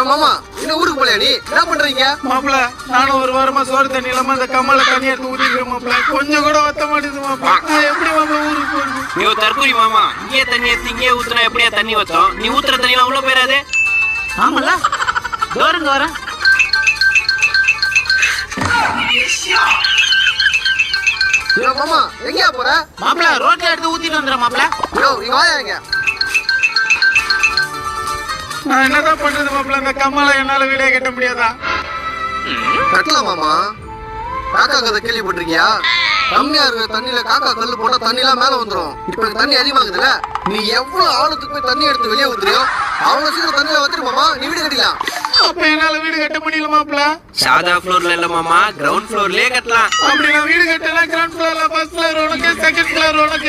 மாமா என்ன ஊருக்கு போலையா நீ என்ன பண்றீங்க? மாப்பிள நானும் ஒரு வாரமா சோறு தண்ணி இல்லாம அந்த கம்மால தண்ணி எடுத்து ஊத்திக்கிறேன் மாப்பிள. கொஞ்சம் கூட வத்த மாட்டேது மாப்பிள. நான் எப்படி மாப்பிள ஊருக்கு போறது? நீ தற்கொலை மாமா, இங்கே தண்ணி எடுத்து இங்கே ஊத்துனா எப்படியா தண்ணி வத்தோம்? நீ ஊத்துற தண்ணி அவ்வளவு போயிடாது. ஆமல தோருங்க வரேன். மாமா எங்கயா போற? மாப்பிள ரோட்ல எடுத்து ஊத்திட்டு வந்துடுறேன் மாப்பிள. இங்க வாங்க. நான் என்னதான் பண்றது மாப்பிள? அந்த கம்மால என்னால வீடே கட்ட முடியாதா? கட்டலாம் மாமா. காக்கா கதை கேள்விப்பட்டிருக்கியா? கம்மியா இருக்கிற தண்ணியில காக்கா கல்லு போட்டா தண்ணி எல்லாம் மேல வந்துரும். இப்ப தண்ணி அதிகமாகுதுல்ல, நீ எவ்வளவு ஆழத்துக்கு போய் தண்ணி எடுத்து வெளியே ஊத்துறியோ அவ்வளவு சீக்கிரம் தண்ணியில வந்துரு மாமா. நீ வீடு கட்டிக்கலாம். அப்ப என்னால வீடு கட்ட முடியல மாப்பிள. சாதா ஃப்ளோர்ல இல்ல மாமா, கிரவுண்ட் ஃப்ளோர்லயே கட்டலாம். அப்படி நான் வீடு கட்டலாம். கிரவுண்ட் ஃப்ளோர்ல, ஃபர்ஸ்ட் ஃப்ளோர் உனக்கு, செகண்ட் ஃப்ளோர் உனக்கு.